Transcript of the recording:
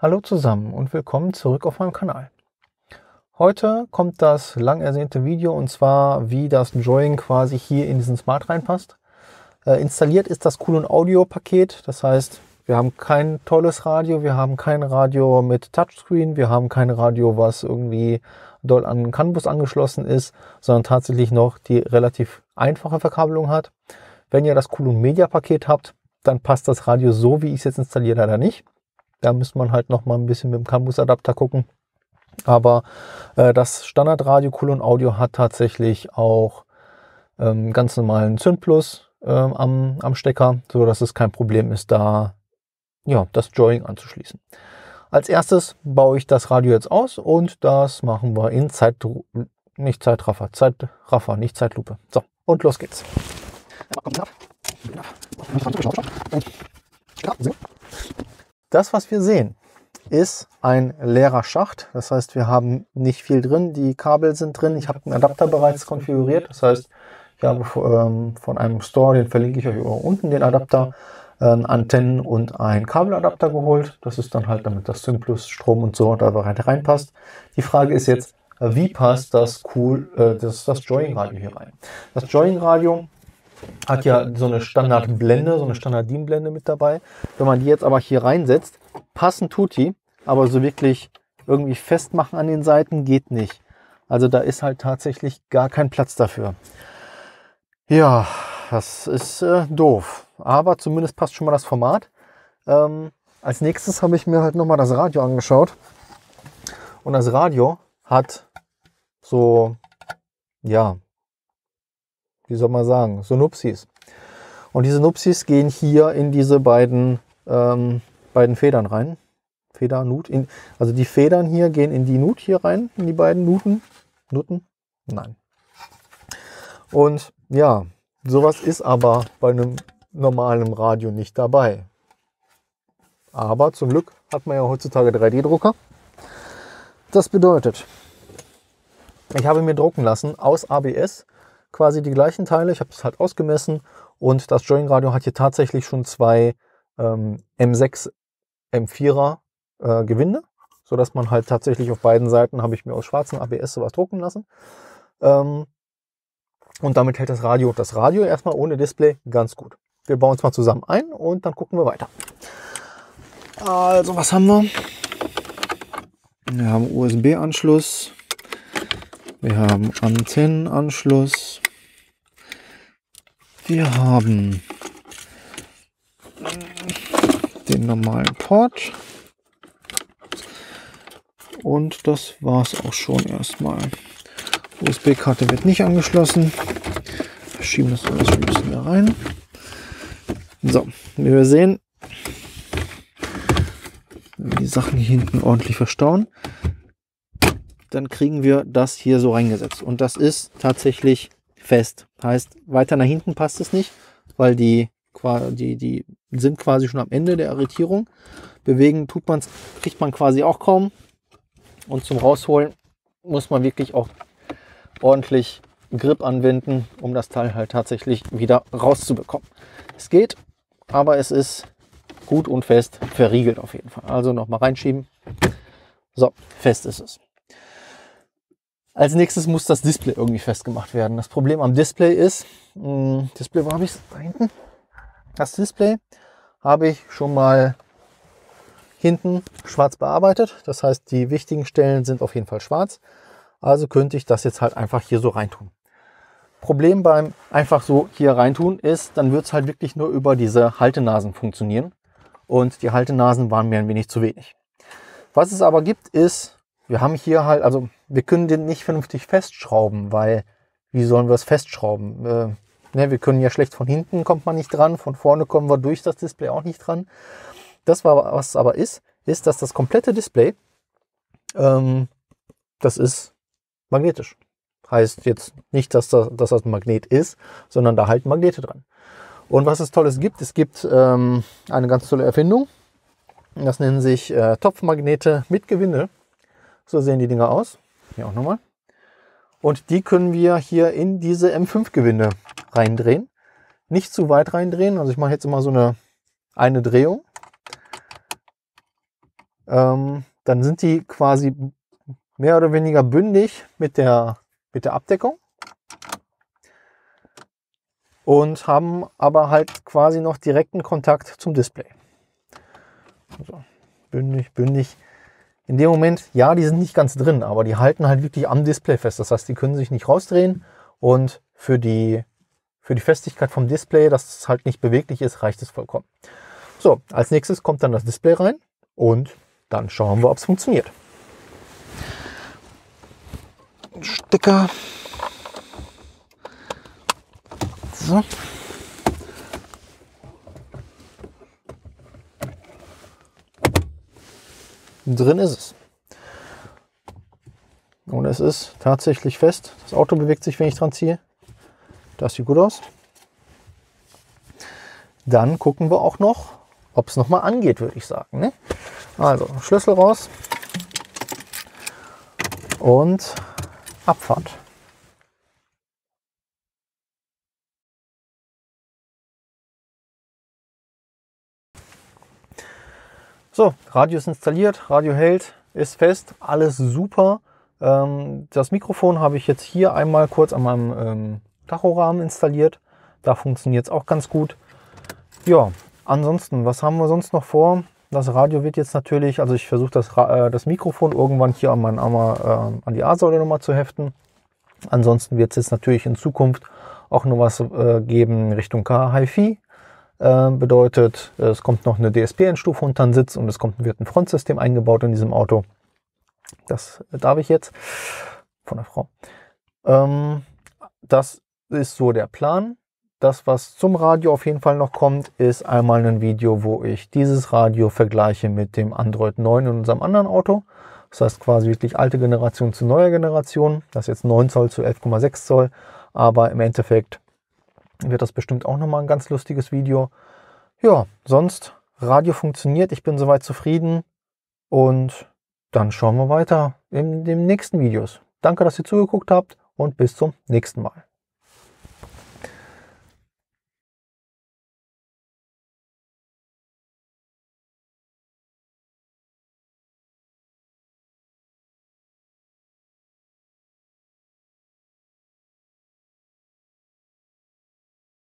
Hallo zusammen und willkommen zurück auf meinem Kanal. Heute kommt das lang ersehnte Video, und zwar wie das Join quasi hier in diesen Smart reinpasst. Installiert ist das Coolon Audio Paket, das heißt, wir haben kein tolles Radio, wir haben kein Radio mit Touchscreen, wir haben kein Radio, was irgendwie doll an CAN Bus angeschlossen ist, sondern tatsächlich noch die relativ einfache Verkabelung hat. Wenn ihr das Coolon Media Paket habt, dann passt das Radio so, wie ich es jetzt installiere, leider nicht. Da müsste man halt noch mal ein bisschen mit dem CAN Bus Adapter gucken. Aber das Standardradio Coolon Audio hat tatsächlich auch ganz normalen Zündplus am Stecker, so dass es kein Problem ist, da ja, das Join anzuschließen. Als erstes baue ich das Radio jetzt aus und das machen wir in Zeitraffer, nicht Zeitlupe. So, und los geht's. Das, was wir sehen, ist ein leerer Schacht. Das heißt, wir haben nicht viel drin. Die Kabel sind drin. Ich habe einen Adapter bereits konfiguriert. Das heißt, ich habe von einem Store, den verlinke ich euch unten, den Adapter, Antennen und ein Kabeladapter geholt. Das ist dann halt, damit das Zündplus, Strom und so da reinpasst. Die Frage ist jetzt, wie passt das das Join-Radio hier rein? Das Join-Radio hat ja so eine Standardblende, so eine Standard-DIN-Blende mit dabei. Wenn man die jetzt aber hier reinsetzt, passen tut die, aber so wirklich irgendwie festmachen an den Seiten geht nicht. Also da ist halt tatsächlich gar kein Platz dafür. Ja, das ist doof. Aber zumindest passt schon mal das Format. Als nächstes habe ich mir halt nochmal das Radio angeschaut. Und das Radio hat so, ja, wie soll man sagen, so Nupsis. Und diese Nupsis gehen hier in diese beiden Federn rein. Feder-Nut. Also die Federn hier gehen in die Nut hier rein, in die beiden Nutten. Nein. Und ja, sowas ist aber bei einem normalen Radio nicht dabei. Aber zum Glück hat man ja heutzutage 3D-Drucker. Das bedeutet, ich habe mir drucken lassen aus ABS quasi die gleichen Teile. Ich habe es halt ausgemessen und das Join-Radio hat hier tatsächlich schon zwei M6, M4er Gewinde, sodass man halt tatsächlich auf beiden Seiten, habe ich mir aus schwarzem ABS sowas drucken lassen. Und damit hält das Radio erstmal ohne Display ganz gut. Wir bauen es mal zusammen ein und dann gucken wir weiter. Also, was haben wir? Wir haben USB-Anschluss. Wir haben Antennenanschluss. Wir haben den normalen Port. Und das war es auch schon erstmal. USB-Karte wird nicht angeschlossen. Wir schieben das alles ein bisschen da rein. So, wie wir sehen, wenn wir die Sachen hier hinten ordentlich verstauen, dann kriegen wir das hier so reingesetzt. Und das ist tatsächlich fest. Heißt, weiter nach hinten passt es nicht, weil die sind quasi schon am Ende der Arretierung. Bewegen kriegt man quasi auch kaum. Und zum Rausholen muss man wirklich auch ordentlich Grip anwenden, um das Teil halt tatsächlich wieder rauszubekommen. Es geht, aber es ist gut und fest verriegelt auf jeden Fall. Also nochmal reinschieben. So, fest ist es. Als nächstes muss das Display irgendwie festgemacht werden. Das Problem am Display ist, Display, wo habe ich es? Da hinten. Das Display habe ich schon mal hinten schwarz bearbeitet. Das heißt, die wichtigen Stellen sind auf jeden Fall schwarz. Also könnte ich das jetzt halt einfach hier so reintun. Problem beim einfach so hier reintun ist, dann wird es halt wirklich nur über diese Haltenasen funktionieren. Und die Haltenasen waren mir ein wenig zu wenig. Was es aber gibt ist, wir haben hier halt, also wir können den nicht vernünftig festschrauben, weil wie sollen wir es festschrauben? Wir können ja schlecht von hinten, kommt man nicht dran, von vorne kommen wir durch das Display auch nicht dran. Das war, was aber ist, dass das komplette Display, das ist magnetisch. Heißt jetzt nicht, dass das ein Magnet ist, sondern da halten Magnete dran. Und was es Tolles gibt, es gibt eine ganz tolle Erfindung. Das nennen sich Topfmagnete mit Gewinde. So sehen die Dinger aus. Hier auch nochmal. Und die können wir hier in diese M5-Gewinde reindrehen. Nicht zu weit reindrehen. Also ich mache jetzt immer so eine Drehung. dann sind die quasi mehr oder weniger bündig mit der Abdeckung und haben aber halt quasi noch direkten Kontakt zum Display. Also bündig. In dem Moment, ja, die sind nicht ganz drin, aber die halten halt wirklich am Display fest. Das heißt, die können sich nicht rausdrehen und für die Festigkeit vom Display, dass es halt nicht beweglich ist, reicht es vollkommen. So, als nächstes kommt dann das Display rein und dann schauen wir, ob es funktioniert. Stecker. So. Drin ist es. Und es ist tatsächlich fest. Das Auto bewegt sich, wenn ich dran ziehe. Das sieht gut aus. Dann gucken wir auch noch, ob es nochmal angeht, würde ich sagen. Ne? Also Schlüssel raus und Abfahrt. So, Radio ist installiert, Radio hält, ist fest, alles super. Das Mikrofon habe ich jetzt hier einmal kurz an meinem Tachorahmen installiert. Da funktioniert es auch ganz gut. Ja, ansonsten, was haben wir sonst noch vor? Das Radio wird jetzt natürlich, also ich versuche das Mikrofon irgendwann hier an meinen an die A-Säule nochmal zu heften. Ansonsten wird es jetzt natürlich in Zukunft auch noch was geben Richtung HiFi. Bedeutet, es kommt noch eine DSP-Endstufe unter den Sitz und wird ein Frontsystem eingebaut in diesem Auto. Das darf ich jetzt von der Frau. Das ist so der Plan. Das, was zum Radio auf jeden Fall noch kommt, ist einmal ein Video, wo ich dieses Radio vergleiche mit dem Android 9 in unserem anderen Auto. Das heißt quasi wirklich alte Generation zu neuer Generation. Das ist jetzt 9 Zoll zu 11,6 Zoll. Aber im Endeffekt wird das bestimmt auch nochmal ein ganz lustiges Video. Ja, sonst Radio funktioniert. Ich bin soweit zufrieden. Und dann schauen wir weiter in den nächsten Videos. Danke, dass ihr zugeguckt habt und bis zum nächsten Mal.